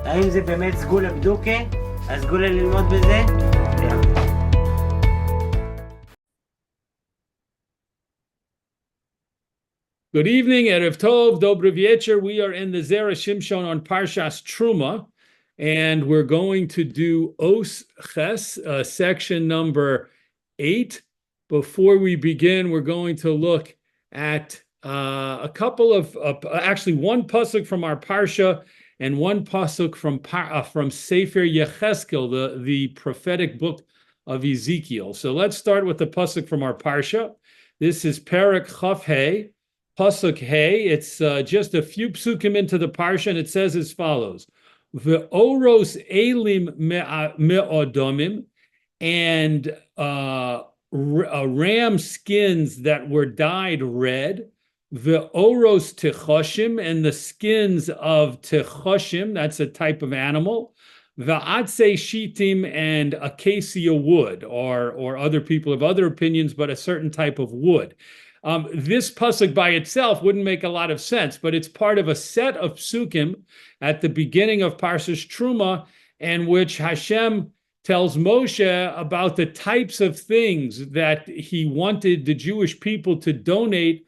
האם זה באמת סגולה בדוקה? הסגולה ללמוד בזה? Good evening, Erev Tov, Dobre V'Yetcher. We are in the Zera Shimshon on Parshas Trumah, and we're going to do Os Ches, section number 8. Before we begin, we're going to look at a couple of, actually one pasuk from our Parsha and one pasuk from Sefer Yecheskel, the prophetic book of Ezekiel. So let's start with the pasuk from our Parsha. This is Perek Chaf Hey. Pasuk Hey, it's just a few psukim into the parsha, and it says as follows: Ve'oros elim me'odomim, and ram skins that were dyed red. Ve'oros techoshim, and the skins of techoshim, that's a type of animal. Ve'atse shitim, and acacia wood, or other people have other opinions, but a certain type of wood. This pasuk by itself wouldn't make a lot of sense, but it's part of a set of psukim at the beginning of Parsha's Trumah, in which Hashem tells Moshe about the types of things that he wanted the Jewish people to donate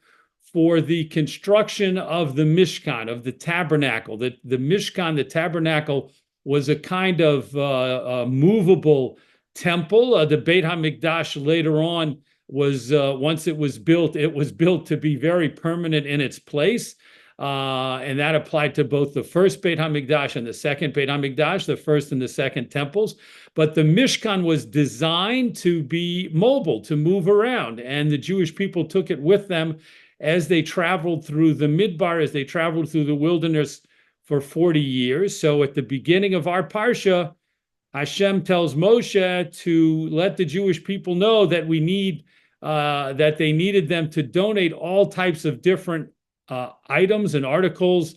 for the construction of the Mishkan, of the tabernacle. The Mishkan, the tabernacle, was a kind of movable temple. The Beit HaMikdash later on was once it was built to be very permanent in its place, and that applied to both the first Beit HaMikdash and the second Beit HaMikdash, the first and the second temples. But the Mishkan was designed to be mobile, to move around, and the Jewish people took it with them as they traveled through the Midbar, as they traveled through the wilderness for 40 years. So at the beginning of our Parsha, Hashem tells Moshe to let the Jewish people know that that they needed them to donate all types of different items and articles,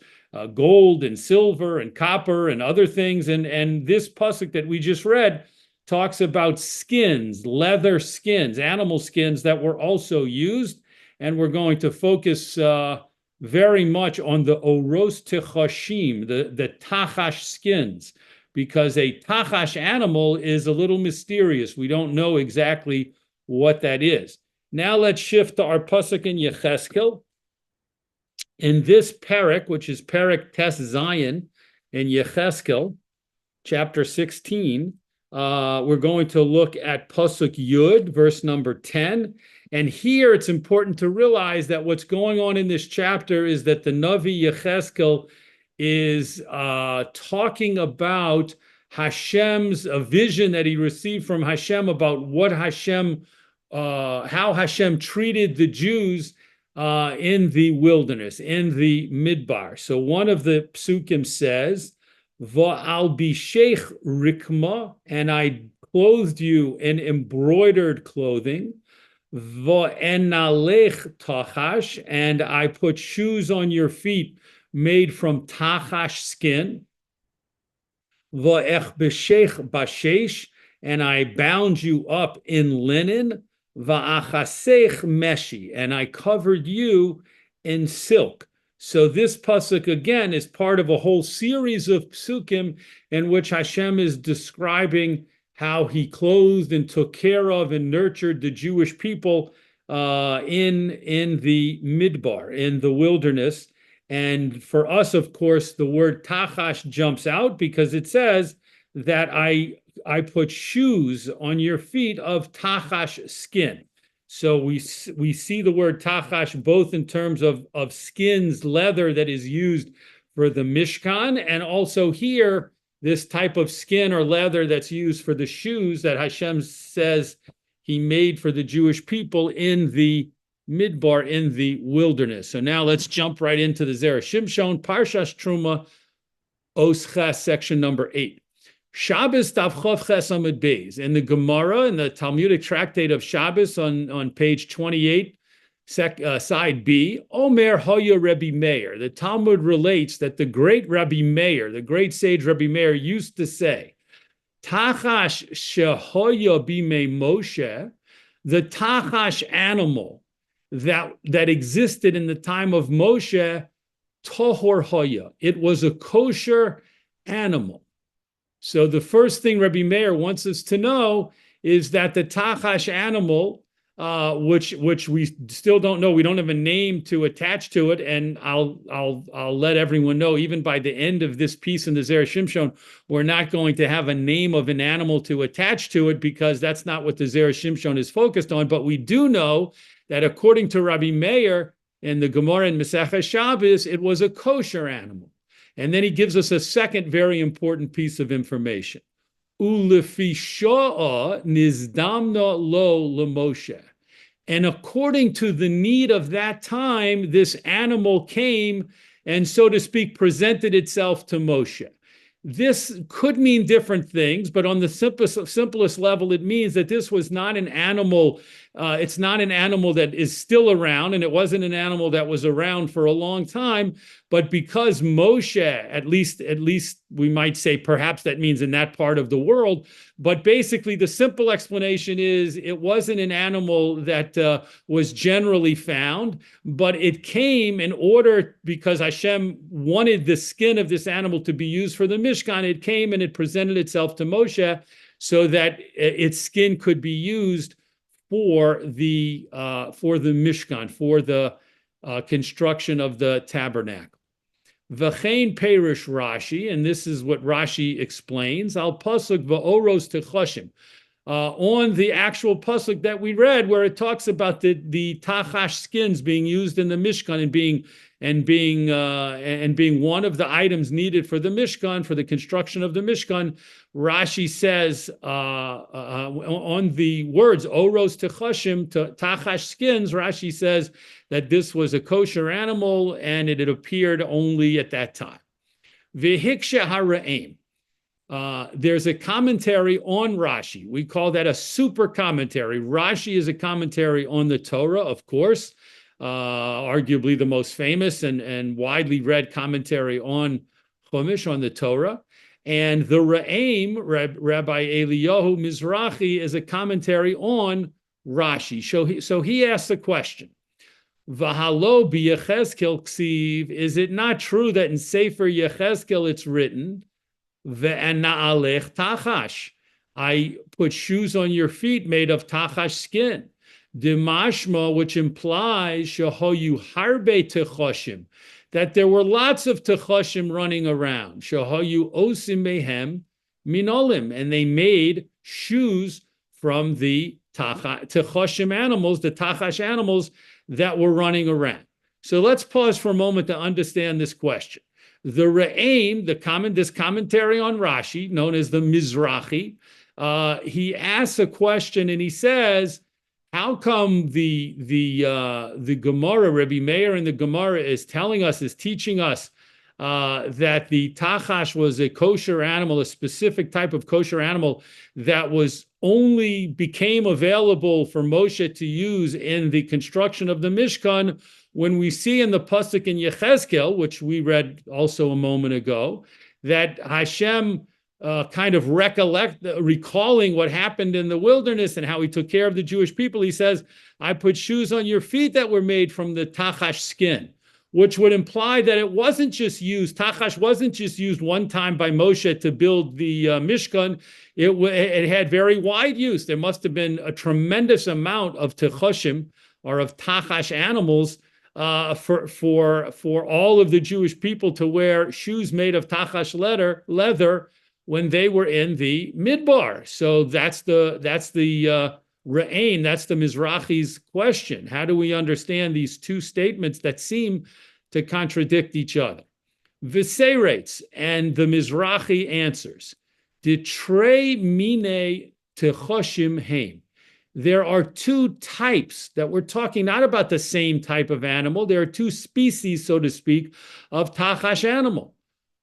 gold and silver and copper and other things. And this pasuk that we just read talks about skins, leather skins, animal skins that were also used. And we're going to focus very much on the oros techoshim, the tachash skins, because a tachash animal is a little mysterious. We don't know exactly what that is. Now let's shift to our pasuk in Yecheskel. In this perek, which is perek Tes Zion in Yecheskel, chapter 16, we're going to look at pasuk Yud, verse number 10. And here it's important to realize that what's going on in this chapter is that the Navi Yecheskel is talking about Hashem's a vision that he received from Hashem about what Hashem, how Hashem treated the Jews in the wilderness, in the Midbar. So one of the psukim says, "Va'al bisheich rikma," and I clothed you in embroidered clothing. Va'enalech tachash, and I put shoes on your feet made from tachash skin. Va'ech b'sheich bashesh, and I bound you up in linen. Va'achasech meshi, and I covered you in silk. So this pasuk again is part of a whole series of psukim in which Hashem is describing how he clothed and took care of and nurtured the Jewish people in the Midbar, in the wilderness. And for us, of course, the word tachash jumps out because it says that I put shoes on your feet of tachash skin. So we see the word tachash both in terms of skins, leather that is used for the Mishkan, and also here, this type of skin or leather that's used for the shoes that Hashem says he made for the Jewish people in the Midbar, in the wilderness. So now let's jump right into the Zera Shimshon, Parshas Trumah, Os Ches, section number 8. Shabbos Tav Chof Ches Amud Beis. In the Gemara, in the Talmudic tractate of Shabbos on page 28, side B, Omer Hoya Rabbi Meir. The Talmud relates that the great Rabbi Meir, the great sage Rabbi Meir, used to say, Tachash Shehoya Bimei Moshe, the Tachash animal that existed in the time of Moshe, Tohor Hoya. It was a kosher animal. So the first thing Rabbi Meir wants us to know is that the tachash animal, which we still don't know, we don't have a name to attach to it, and I'll let everyone know, even by the end of this piece in the Zera Shimshon, we're not going to have a name of an animal to attach to it, because that's not what the Zera Shimshon is focused on. But we do know that according to Rabbi Meir in the Gemara in Masechah Shabbos, it was a kosher animal. And then he gives us a second very important piece of information. Ulefi sha'a nizdamna lo lemoshe. And according to the need of that time, this animal came and, so to speak, presented itself to Moshe. This could mean different things, but on the simplest level, it means that this was not an animal. It's not an animal that is still around, and it wasn't an animal that was around for a long time. But because Moshe, at least we might say, perhaps that means in that part of the world. But basically, the simple explanation is it wasn't an animal that was generally found, but it came in order, because Hashem wanted the skin of this animal to be used for the Mishkan. It came and it presented itself to Moshe so that its skin could be used for the Mishkan, for the construction of the tabernacle. V'chein perish Rashi, and this is what Rashi explains, al pasuk va'oros techoshim, on the actual pasuk that we read, where it talks about the tachash skins being used in the Mishkan and being one of the items needed for the Mishkan, for the construction of the Mishkan. Rashi says on the words oros techoshim, tachash skins, Rashi says that this was a kosher animal and it had appeared only at that time. Vehiksha hara'im. There's a commentary on Rashi. We call that a super commentary. Rashi is a commentary on the Torah, of course, arguably the most famous and widely read commentary on Chumash, on the Torah. And the Ra'im, Rabbi Eliyahu Mizrahi, is a commentary on Rashi. So he asks the question, V'halo b'Yechezkel ksiv, is it not true that in Sefer Yechezkel it's written, Ve'ana'alech tachash, I put shoes on your feet made of tachash skin. Dimashma, which implies shahoyu harbe techoshim, that there were lots of techoshim running around. Shahoyu osim mehem minolim, and they made shoes from the techoshim animals, the tachash animals that were running around. So let's pause for a moment to understand this question. The Re'aim, this commentary on Rashi, known as the Mizrahi, he asks a question and he says, how come the Gemara, Rabbi Meir in the Gemara is teaching us that the tachash was a kosher animal, a specific type of kosher animal that only became available for Moshe to use in the construction of the Mishkan, when we see in the pasuk in Yechezkel, which we read also a moment ago, that Hashem kind of recalling what happened in the wilderness and how he took care of the Jewish people, he says, I put shoes on your feet that were made from the tachash skin, which would imply that it wasn't just used, tachash wasn't just used one time by Moshe to build the Mishkan. It had very wide use. There must have been a tremendous amount of techoshim, or of tachash animals, for all of the Jewish people to wear shoes made of tachash leather when they were in the midbar. So that's the Re'ain, that's the Mizrahi's question. How do we understand these two statements that seem to contradict each other? Viseirates, and the Mizrahi answers, Ditrei mine techoshim heim. There are two types that we're talking, not about the same type of animal. There are two species, so to speak, of tachash animal.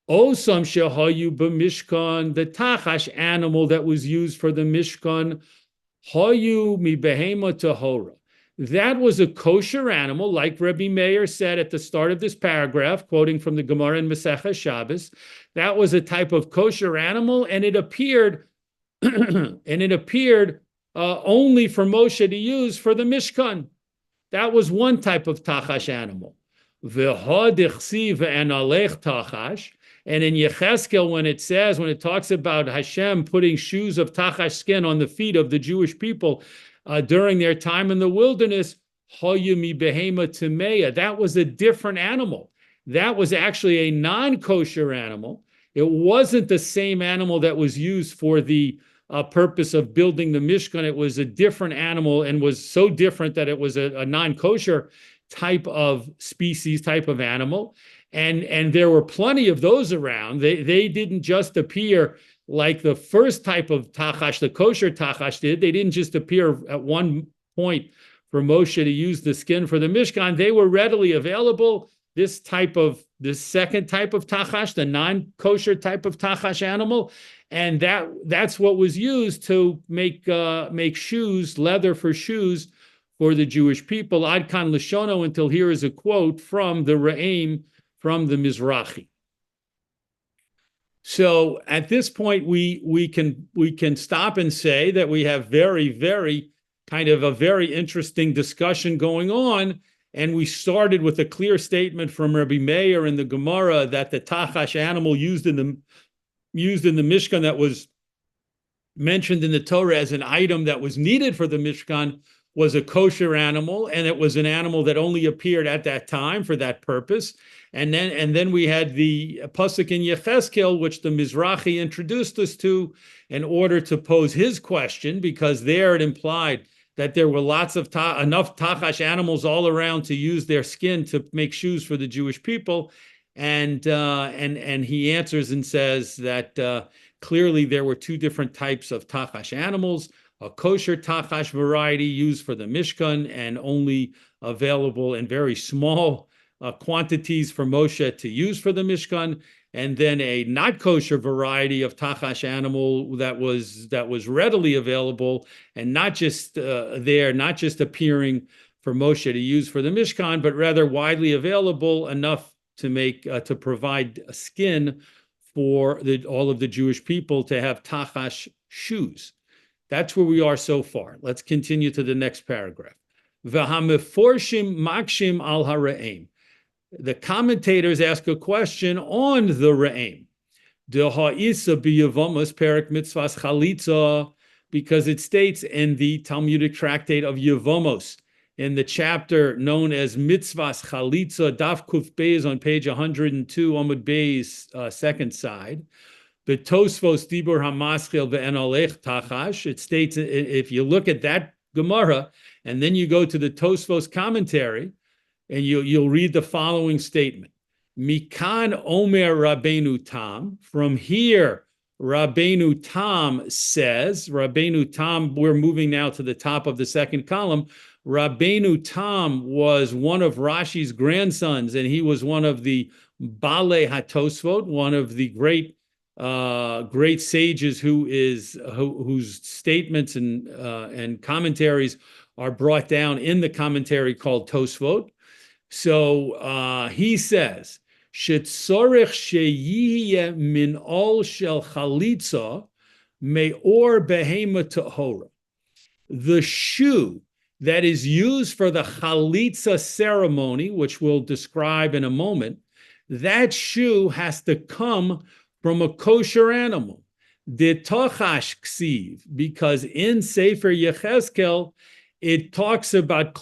Osam shehayu b'mishkan, the tachash animal that was used for the Mishkan, hayu mi behema tahora. That was a kosher animal, like Rabbi Meir said at the start of this paragraph, quoting from the Gemara in Masechah Shabbos. That was a type of kosher animal, and it appeared, only for Moshe to use for the Mishkan. That was one type of tachash animal. V'hadichsi ve'enalech tachash. And in Yechezkel, when it talks about Hashem putting shoes of tachash skin on the feet of the Jewish people during their time in the wilderness, hoyumi behema timeya, that was a different animal. That was actually a non-kosher animal. It wasn't the same animal that was used for the purpose of building the Mishkan. It was a different animal and was so different that it was a non-kosher type of species, type of animal. And there were plenty of those around. They didn't just appear like the first type of tachash, the kosher tachash did. They didn't just appear at one point for Moshe to use the skin for the Mishkan. They were readily available. This second type of tachash, the non-kosher type of tachash animal, and that's what was used to make shoes, leather for shoes for the Jewish people. Ad kan Lashono, until here is a quote from the Re'im, from the Mizrahi. So at this point, we can stop and say that we have very, very kind of a very interesting discussion going on. And we started with a clear statement from Rabbi Meir in the Gemara that the tachash animal used in the Mishkan, that was mentioned in the Torah as an item that was needed for the Mishkan, was a kosher animal, and it was an animal that only appeared at that time for that purpose. And then we had the pasuk in Yechezkel, which the Mizrahi introduced us to in order to pose his question, because there it implied that there were lots of enough tachash animals all around to use their skin to make shoes for the Jewish people. And he answers and says that clearly there were two different types of tachash animals: a kosher tachash variety used for the Mishkan and only available in very small quantities for Moshe to use for the Mishkan, and then a not kosher variety of tachash animal that was readily available and not just appearing for Moshe to use for the Mishkan, but rather widely available enough to make to provide a skin for all of the Jewish people to have tachash shoes. That's where we are so far. Let's continue to the next paragraph. V'hameforshim makshim al hara'im. The commentators ask a question on the Re'im. De ha'isa b'yevamos perik mitzvahs chalitza, because it states in the Talmudic tractate of Yevamos, in the chapter known as Mitzvahs Chalitza, Daf Kuf Beis on page 102, Amud Beis, second side. B'tosfos dibur hamaschil ve'enolech tachash. It states, if you look at that Gemara, and then you go to the Tosfos commentary, and you'll read the following statement. Mikan Omer Rabbeinu Tam. From here, Rabbeinu Tam says, Rabbeinu Tam, we're moving now to the top of the second column. Rabbeinu Tam was one of Rashi's grandsons, and he was one of the Balei HaTosfot, one of the great sages whose statements and commentaries are brought down in the commentary called Tosfot. So he says, "Shetzorech sheyiyeh min ol shel chalitza meor behema tahora." The shoe that is used for the chalitza ceremony, which we'll describe in a moment, that shoe has to come from a kosher animal. De tochash ksiv, because in Sefer Yechezkel, it talks about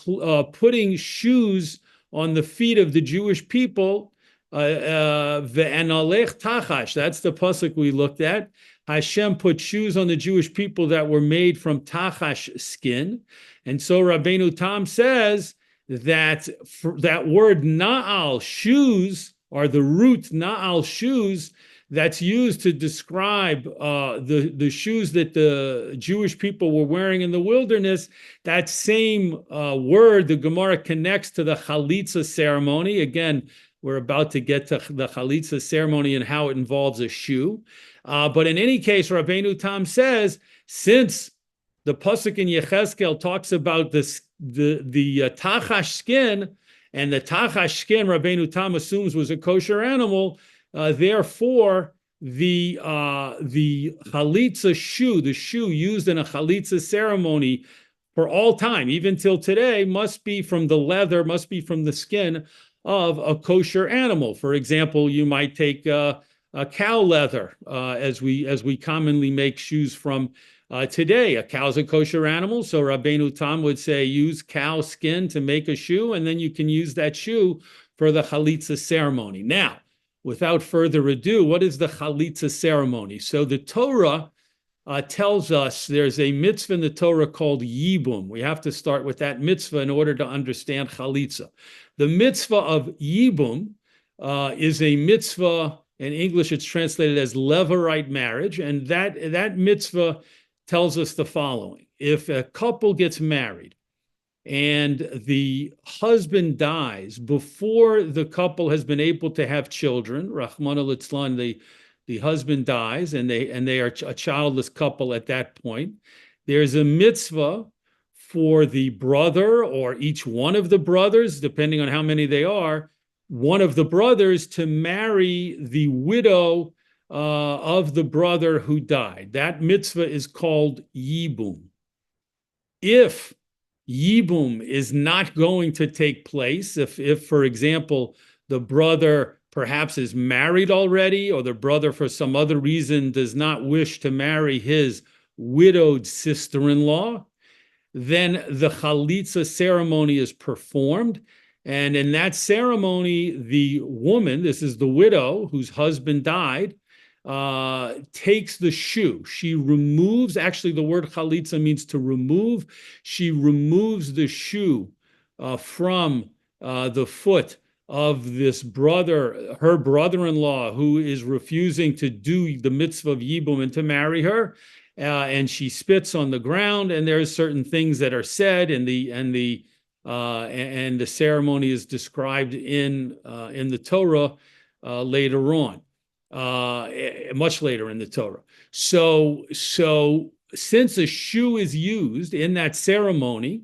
putting shoes on the feet of the Jewish people, ve'enalech tachash. That's the pasuk we looked at. Hashem put shoes on the Jewish people that were made from tachash skin. And so Rabbeinu Tam says that that word na'al, shoes, or the root na'al, shoes, that's used to describe the shoes that the Jewish people were wearing in the wilderness. That same word, the Gemara connects to the chalitza ceremony. Again, we're about to get to the chalitza ceremony and how it involves a shoe. But in any case, Rabbeinu Tam says, since the pasuk in Yechezkel talks about the tachash skin, and the tachash skin, Rabbeinu Tam assumes, was a kosher animal, therefore, the chalitza shoe, the shoe used in a chalitza ceremony for all time, even till today, must be from the leather, must be from the skin of a kosher animal. For example, you might take a cow leather, as we commonly make shoes from today. A cow's a kosher animal, so Rabbeinu Tam would say use cow skin to make a shoe, and then you can use that shoe for the chalitza ceremony. Now, without further ado, what is the chalitza ceremony? So the Torah tells us there's a mitzvah in the Torah called yibum. We have to start with that mitzvah in order to understand chalitza. The mitzvah of yibum is a mitzvah. In English, it's translated as levirate marriage, and that mitzvah tells us the following. If a couple gets married and the husband dies before the couple has been able to have children, Rahmana litzlan, the husband dies and they are a childless couple at that point, there's a mitzvah for the brother or each one of the brothers, depending on how many they are, one of the brothers to marry the widow of the brother who died. That mitzvah is called yibum. If yibum is not going to take place, if for example, the brother perhaps is married already, or the brother for some other reason does not wish to marry his widowed sister-in-law, then the chalitza ceremony is performed. And in that ceremony, the woman, this is the widow whose husband died, takes the shoe. She removes, actually the word chalitza means to remove. She removes the shoe from the foot of this brother, her brother-in-law, who is refusing to do the mitzvah of yibum and to marry her. And she spits on the ground, and there's certain things that are said, and the ceremony is described in the Torah later on, much later in the Torah. So since a shoe is used in that ceremony,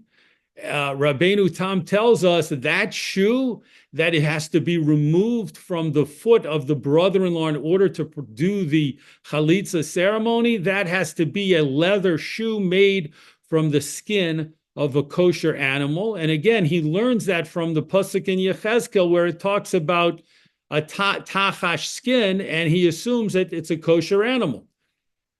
Rabbeinu Tam tells us that shoe, that it has to be removed from the foot of the brother-in-law in order to do the chalitza ceremony. That has to be a leather shoe made from the skin of a kosher animal. And again, he learns that from the pasuk in Yechezkel, where it talks about a tachash skin, and he assumes that it's a kosher animal.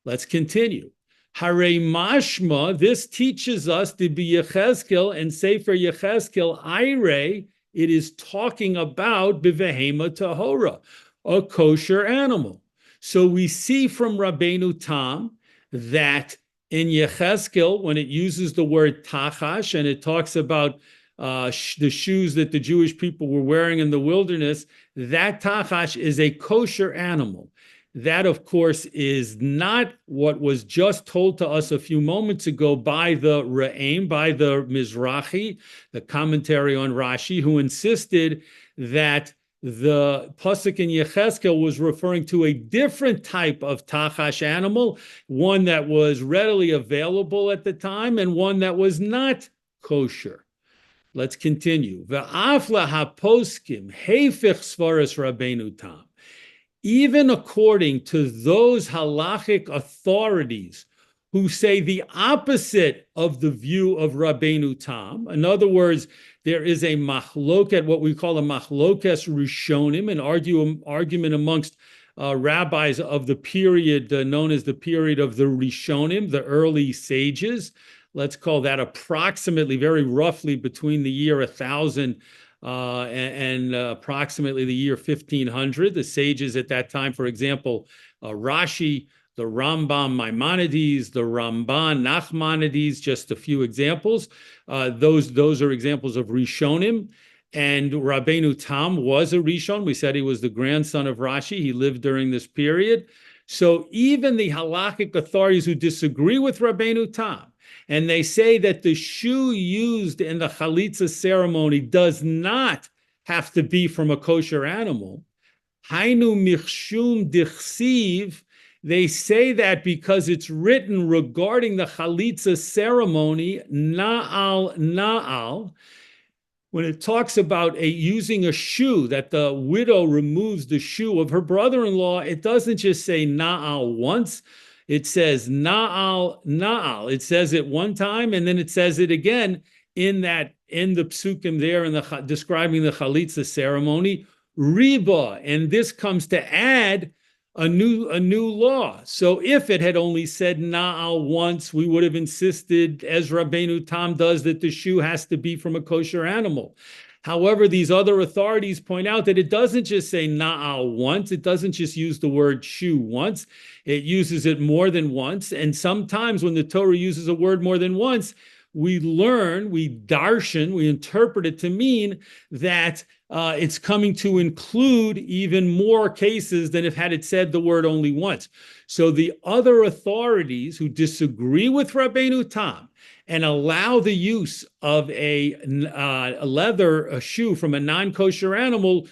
Let's continue. Hare mashma, this teaches us to be Yechezkel and sefer Yechezkel, Ire, it is talking about bivehema tahora, a kosher animal. So we see from Rabbeinu Tam that in Yechezkel, when it uses the word tachash and it talks about the shoes that the Jewish people were wearing in the wilderness, that tachash is a kosher animal. That, of course, is not what was just told to us a few moments ago by the Re'em, by the Mizrahi, the commentary on Rashi, who insisted that the pasuk in Yechezkel was referring to a different type of tachash animal, one that was readily available at the time and one that was not kosher. Let's continue. Ve'afla haposkim heifich svaras Rabbeinu Tam. Even according to those halachic authorities who say the opposite of the view of Rabbeinu Tam, in other words, there is a machloket, what we call a machlokes rishonim, an argument amongst rabbis of the period known as the period of the Rishonim, the early sages. Let's call that approximately, very roughly, between the year 1000 and approximately the year 1500. The sages at that time, for example, Rashi, the Rambam Maimonides, the Ramban Nachmanides, just a few examples. Those are examples of Rishonim. And Rabbeinu Tam was a Rishon. We said he was the grandson of Rashi. He lived during this period. So even the halakhic authorities who disagree with Rabbeinu Tam, and they say that the shoe used in the chalitza ceremony does not have to be from a kosher animal. Hainu michshum dichsiv. They say that because it's written regarding the chalitza ceremony, na'al, when it talks about using a shoe, that the widow removes the shoe of her brother-in-law, it doesn't just say na'al once. It says na'al. It says it one time, and then it says it again in the psukim there, describing the chalitza ceremony. Riba, and this comes to add a new law. So if it had only said na'al once, we would have insisted, as Rabbeinu Tam does, that the shoe has to be from a kosher animal. However, these other authorities point out that it doesn't just say na'al once. It doesn't just use the word shoe once. It uses it more than once. And sometimes when the Torah uses a word more than once, we learn, we darshan, we interpret it to mean that it's coming to include even more cases than if had it said the word only once. So the other authorities who disagree with Rabbeinu Tam and allow the use of a leather shoe from a non-kosher animal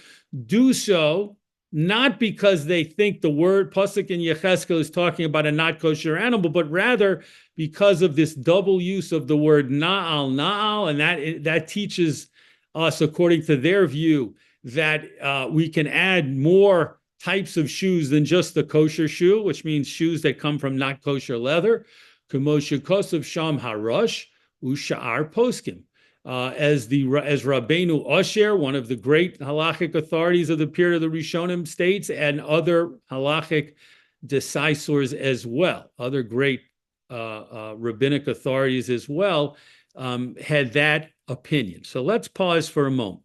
do so not because they think the word pasuk in Yecheskel is talking about a not kosher animal, but rather because of this double use of the word na'al, and that teaches us, according to their view, that we can add more types of shoes than just the kosher shoe, which means shoes that come from not kosher leather. K'moshe kosav sham harosh u'sha'ar poskim. As Rabbeinu Osher, one of the great halachic authorities of the period of the Rishonim, states, and other halachic decisors as well, other great rabbinic authorities as well, had that opinion. So let's pause for a moment.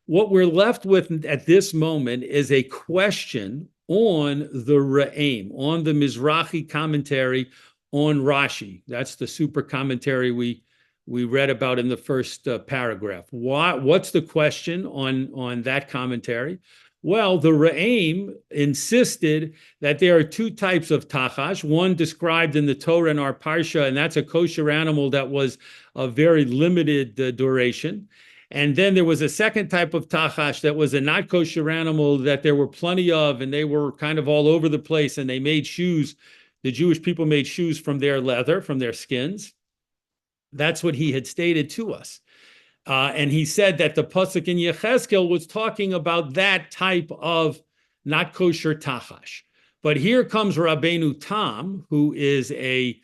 What we're left with at this moment is a question on the Re'im, on the Mizrahi commentary on Rashi. That's the super commentary we read about in the first paragraph. What's the question on that commentary? Well, the Re'im insisted that there are two types of tachash, one described in the Torah in our Parsha, and that's a kosher animal that was a very limited duration. And then there was a second type of tachash that was a not kosher animal that there were plenty of, and they were kind of all over the place, and they made shoes. The Jewish people made shoes from their leather, from their skins. That's what he had stated to us. And he said that the pasuk in Yecheskel was talking about that type of not kosher tachash. But here comes Rabbeinu Tam, who is the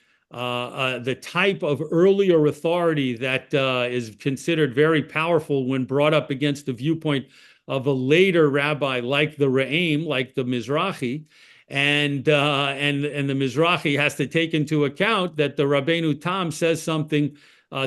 type of earlier authority that is considered very powerful when brought up against the viewpoint of a later rabbi like the Re'im, like the Mizrahi. And the Mizrahi has to take into account that the Rabbeinu Tam says something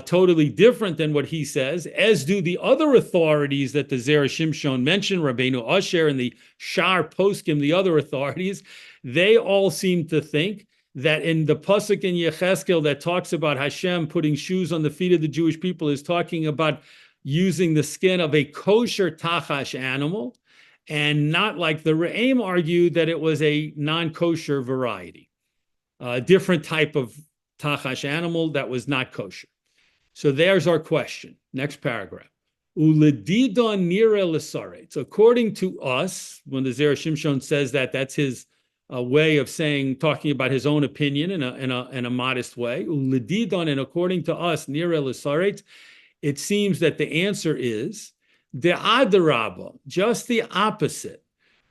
totally different than what he says, as do the other authorities that the Zera Shimshon mentioned, Rabbeinu Osher and the Shar Poskim, the other authorities. They all seem to think that in the pasuk in Yecheskel that talks about Hashem putting shoes on the feet of the Jewish people is talking about using the skin of a kosher tachash animal, and not like the Re'im argued that it was a non-kosher variety, a different type of tachash animal that was not kosher. So there's our question. Next paragraph. Uledidon nira l'saretz. According to us, when the Zera Shimshon says that, that's his way of talking about his own opinion in a modest way. Uledidon, and according to us, nira l'saretz, it seems that the answer is the adarabba, just the opposite.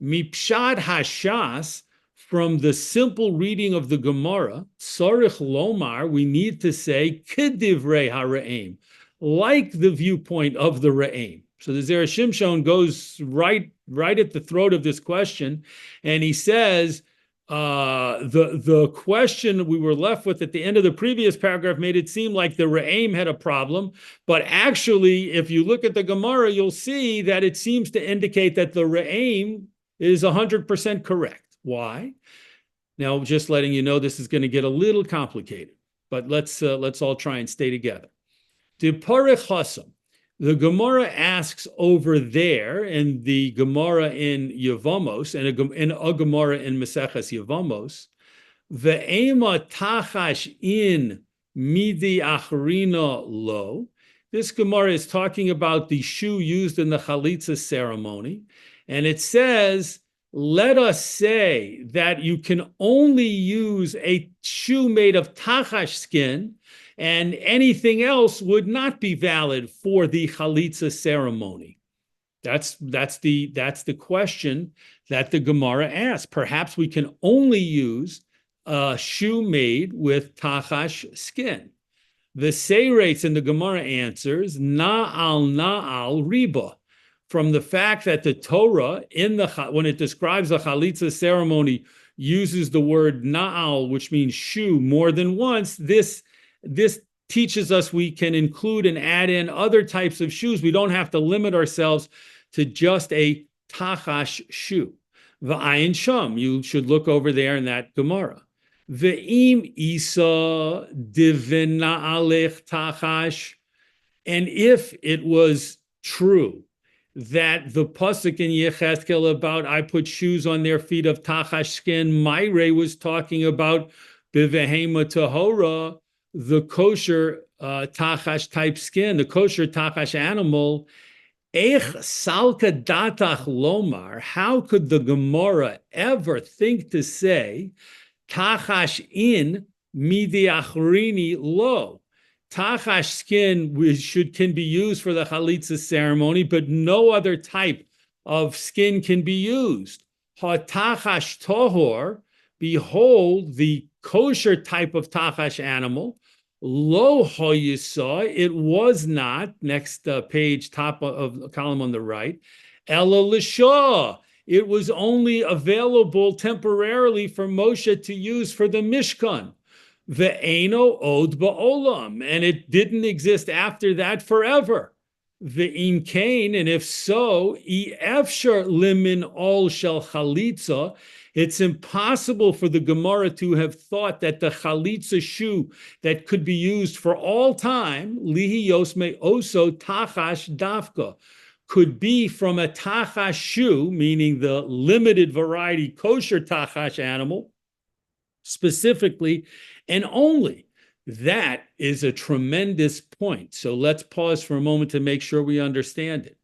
Mipshad hashas, from the simple reading of the Gemara, tzarich lomar, we need to say kedivrei hare'im, like the viewpoint of the Re'im. So the Zera Shimshon goes right at the throat of this question, and he says the question we were left with at the end of the previous paragraph made it seem like the Re'im had a problem, but actually, if you look at the Gemara, you'll see that it seems to indicate that the Re'im is 100% correct. Why? Now, just letting you know, this is going to get a little complicated, but let's all try and stay together. The Gemara asks over there in the Gemara in Yevamos and in a Gemara in Maseches Yevamos, ve'ema tachash in midi achrina lo. This Gemara is talking about the shoe used in the chalitza ceremony, and it says, let us say that you can only use a shoe made of tachash skin, and anything else would not be valid for the chalitza ceremony. That's the question that the Gemara asks. Perhaps we can only use a shoe made with tachash skin. The Seirates in the Gemara answers, na'al riba. from the fact that the Torah, when it describes the chalitza ceremony, uses the word na'al, which means shoe, more than once, this teaches us we can include and add in other types of shoes. We don't have to limit ourselves to just a tachash shoe. V'ayin sham, you should look over there in that Gemara. Ve'im isa divina'alech tachash, and if it was true that the pasuk in Yechezkel about I put shoes on their feet of tachash skin, Myre was talking about bivehema tahora, the kosher tachash type skin, the kosher tachash animal. Ech salka datach lomar, how could the Gemara ever think to say tachash in midi achrini lo? Tachash skin can be used for the chalitza ceremony, but no other type of skin can be used. Ha tachash tohor, behold the kosher type of tachash animal. Lo hoyisa, it was not, next page, top of the column on the right, ela l'shah, it was only available temporarily for Moshe to use for the Mishkan. Ve'eno od ba'olam, and it didn't exist after that forever. Ve'im kain, and if so, efshar limin ol shel chalitza, it's impossible for the Gemara to have thought that the chalitza shoe that could be used for all time, lihi yosme oso tachash dafka, could be from a tachash shoe, meaning the limited variety kosher tachash animal, specifically, and only. That is a tremendous point. So let's pause for a moment to make sure we understand it.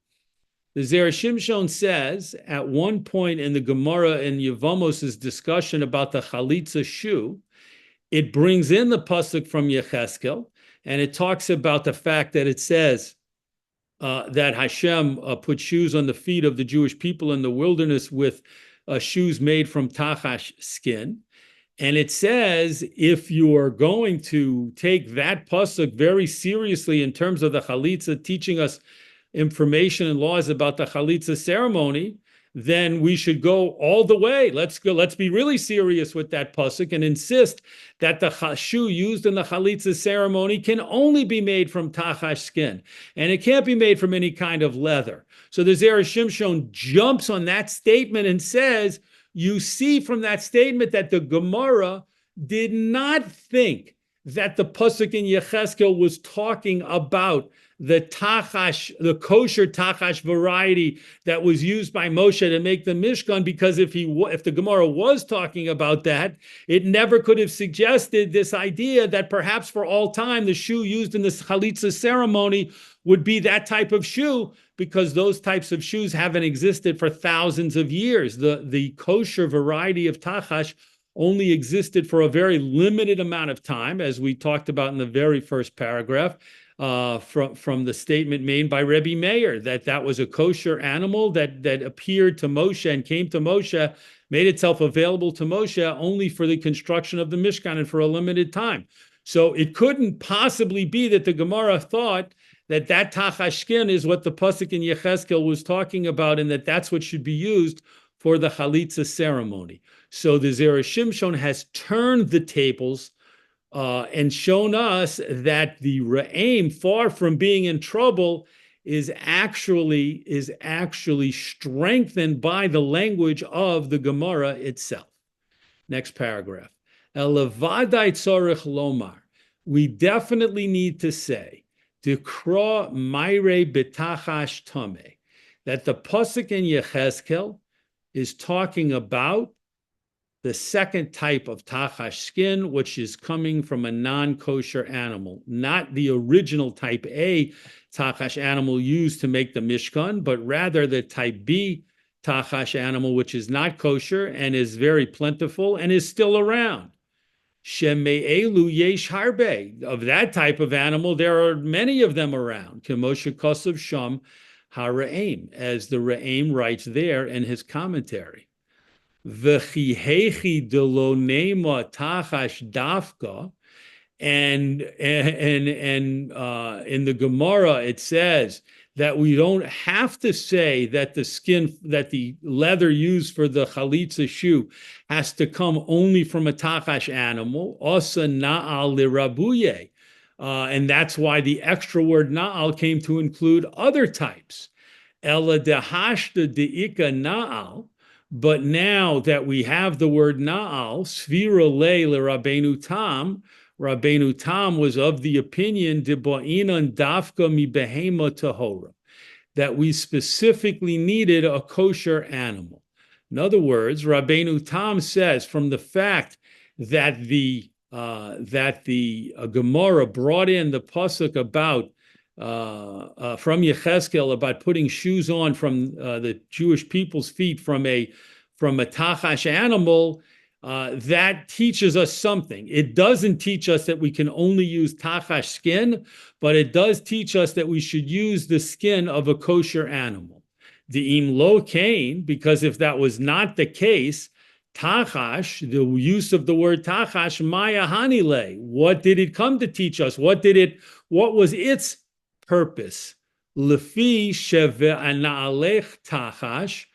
The Zera Shimshon says at one point in the Gemara in Yevamos' discussion about the chalitza shoe, it brings in the pasuk from Yechezkel, and it talks about the fact that it says that Hashem put shoes on the feet of the Jewish people in the wilderness with shoes made from tachash skin. And it says, if you are going to take that pasuk very seriously in terms of the chalitza teaching us information and laws about the chalitza ceremony, then we should go all the way. Let's be really serious with that pasuk and insist that the shoe used in the chalitza ceremony can only be made from tachash skin, and it can't be made from any kind of leather. So the Zera Shimshon jumps on that statement and says, you see from that statement that the Gemara did not think that the pasuk in Yechezkel was talking about the tachash, the kosher tachash variety that was used by Moshe to make the Mishkan, because if the Gemara was talking about that, it never could have suggested this idea that perhaps for all time the shoe used in the chalitza ceremony would be that type of shoe, because those types of shoes haven't existed for thousands of years. The kosher variety of tachash only existed for a very limited amount of time, as we talked about in the very first paragraph, from the statement made by Rebbe Meir, that was a kosher animal that appeared to Moshe and came to Moshe, made itself available to Moshe only for the construction of the Mishkan and for a limited time. So it couldn't possibly be that the Gemara thought that tachash skin is what the pasuk in Yechezkel was talking about, and that's what should be used for the chalitza ceremony. So the Zera Shimshon has turned the tables and shown us that the Re'im, far from being in trouble, is actually strengthened by the language of the Gemara itself. Next paragraph. Elevadai tzorich lomar. We definitely need to say, Dekra Myre betachash tameh, that the pasuk in Yechezkel is talking about the second type of tachash skin, which is coming from a non-kosher animal, not the original type A tachash animal used to make the Mishkan, but rather the type B tachash animal, which is not kosher and is very plentiful and is still around. Sheme'elu yesh harbe. Of that type of animal, there are many of them around. Kemoshe kosav sham ha're'im, as the Re'im writes there in his commentary. V'chihechi delo nema tachash dafka, and in the Gemara it says that we don't have to say that the leather used for the chalitza shoe has to come only from a tachash animal, osa na'al lirabuye. And that's why the extra word na'al came to include other types. Ela dehashta deika na'al. But now that we have the word na'al, svira le Rabbeinu Tam was of the opinion debo'inan dafka mi behema tahora, that we specifically needed a kosher animal. In other words, Rabbeinu Tam says from the fact that the Gemara brought in the pasuk about from Yechezkel about putting shoes on from the Jewish people's feet from a tachash animal, that teaches us something. It doesn't teach us that we can only use tachash skin, but it does teach us that we should use the skin of a kosher animal. The im lo kain, because if that was not the case, tachash, the use of the word tachash, maya hanile, what did it come to teach us? What was its purpose? Lefi sheve ana'alech tachash,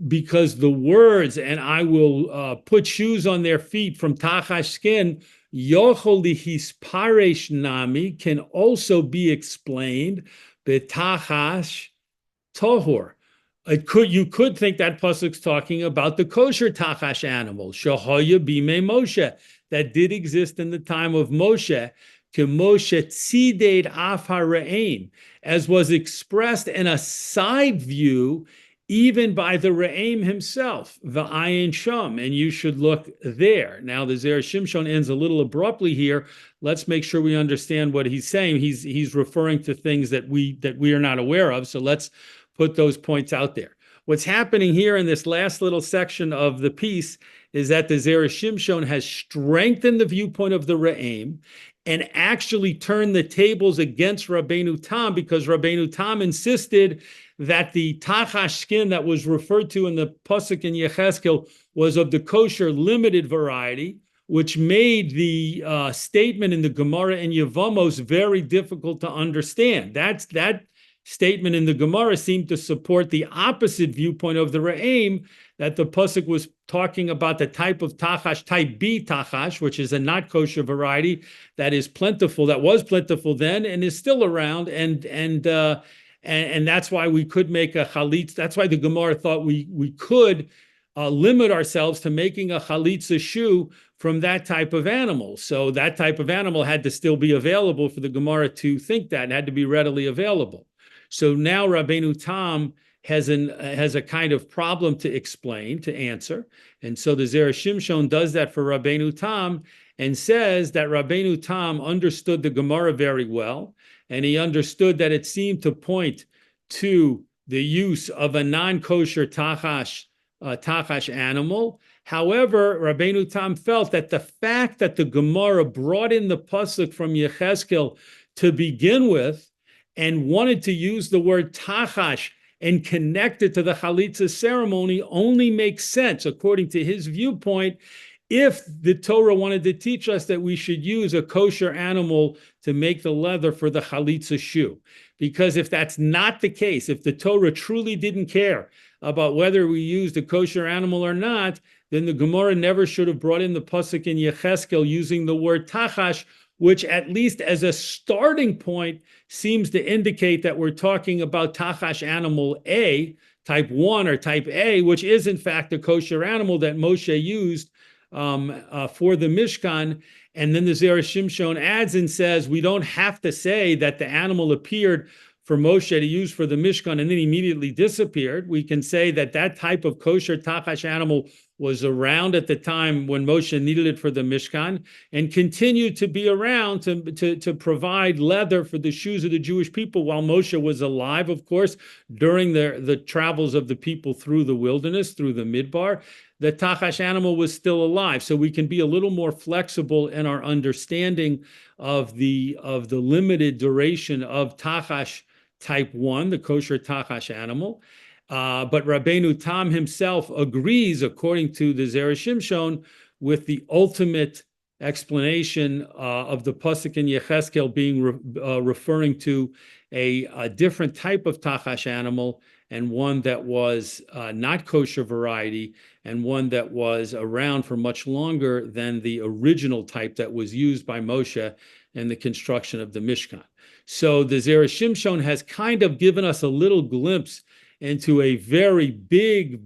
because the words, and I will put shoes on their feet from tachash skin, yochol lihisparesh nami, can also be explained betachash tohor. You could think that pasuk's talking about the kosher tachash animal, shahoya bime Moshe, that did exist in the time of Moshe, Moshe tzided af ha're'im, as was expressed in a side view even by the Re'im himself, the Ayin Sham, and you should look there. Now, the Zera Shimshon ends a little abruptly here. Let's make sure we understand what he's saying. He's referring to things that we are not aware of, so let's put those points out there. What's happening here in this last little section of the piece is that the Zera Shimshon has strengthened the viewpoint of the Re'im and actually turned the tables against Rabbeinu Tam, because Rabbeinu Tam insisted that the tachash skin that was referred to in the pasuk in Yechezkel was of the kosher limited variety, which made the statement in the Gemara in Yevamos very difficult to understand. That statement in the Gemara seemed to support the opposite viewpoint of the Re'im, that the pasuk was talking about the type of tachash, type B tachash, which is a not kosher variety that is plentiful, that was plentiful then and is still around, and that's why we could make a chalitz. That's why the Gemara thought we could limit ourselves to making a chalitza shoe from that type of animal. So that type of animal had to still be available for the Gemara to think that. It had to be readily available. So now Rabbeinu Tam has a kind of problem to explain, to answer. And so the Zera Shimshon does that for Rabbeinu Tam and says that Rabbeinu Tam understood the Gemara very well, and he understood that it seemed to point to the use of a non-kosher tachash animal. However, Rabbeinu Tam felt that the fact that the Gemara brought in the pasuk from Yechezkel to begin with and wanted to use the word tachash and connect it to the chalitza ceremony only makes sense, according to his viewpoint, if the Torah wanted to teach us that we should use a kosher animal to make the leather for the chalitza shoe. Because if that's not the case, if the Torah truly didn't care about whether we used a kosher animal or not, then the Gemara never should have brought in the pasuk in Yechezkel using the word tachash, which at least as a starting point seems to indicate that we're talking about tachash animal A, type 1 or type A, which is in fact a kosher animal that Moshe used for the Mishkan. And then the Zera Shimshon adds and says, we don't have to say that the animal appeared for Moshe to use for the Mishkan and then immediately disappeared. We can say that that type of kosher tachash animal was around at the time when Moshe needed it for the Mishkan and continued to be around to provide leather for the shoes of the Jewish people while Moshe was alive, of course, during the travels of the people through the wilderness, through the Midbar. The tachash animal was still alive. So we can be a little more flexible in our understanding of the limited duration of tachash type 1, the kosher tachash animal. But Rabbeinu Tam himself agrees, according to the Zera Shimshon, with the ultimate explanation of the pasuk in Yechezkel being referring to a different type of tachash animal, and one that was not kosher variety, and one that was around for much longer than the original type that was used by Moshe in the construction of the Mishkan. So the Zera Shimshon has kind of given us a little glimpse into a very big,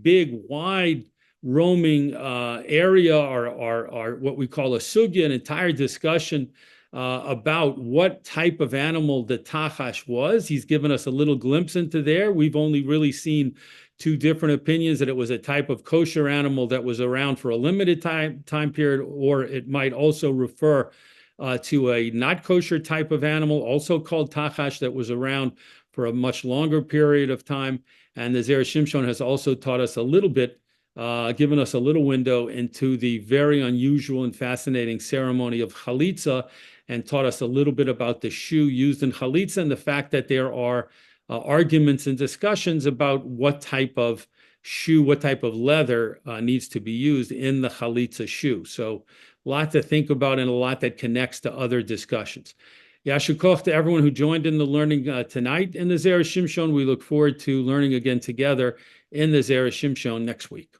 wide roaming area, or what we call a sugya, an entire discussion about what type of animal the tachash was. He's given us a little glimpse into there. We've only really seen two different opinions, that it was a type of kosher animal that was around for a limited time period, or it might also refer to a not kosher type of animal, also called tachash, that was around for a much longer period of time. And the Zera Shimshon has also taught us a little bit, given us a little window into the very unusual and fascinating ceremony of chalitza, and taught us a little bit about the shoe used in chalitza, and the fact that there are arguments and discussions about what type of shoe, what type of leather needs to be used in the chalitza shoe. So a lot to think about, and a lot that connects to other discussions. Yasher koach to everyone who joined in the learning tonight in the Zera Shimshon. We look forward to learning again together in the Zera Shimshon next week.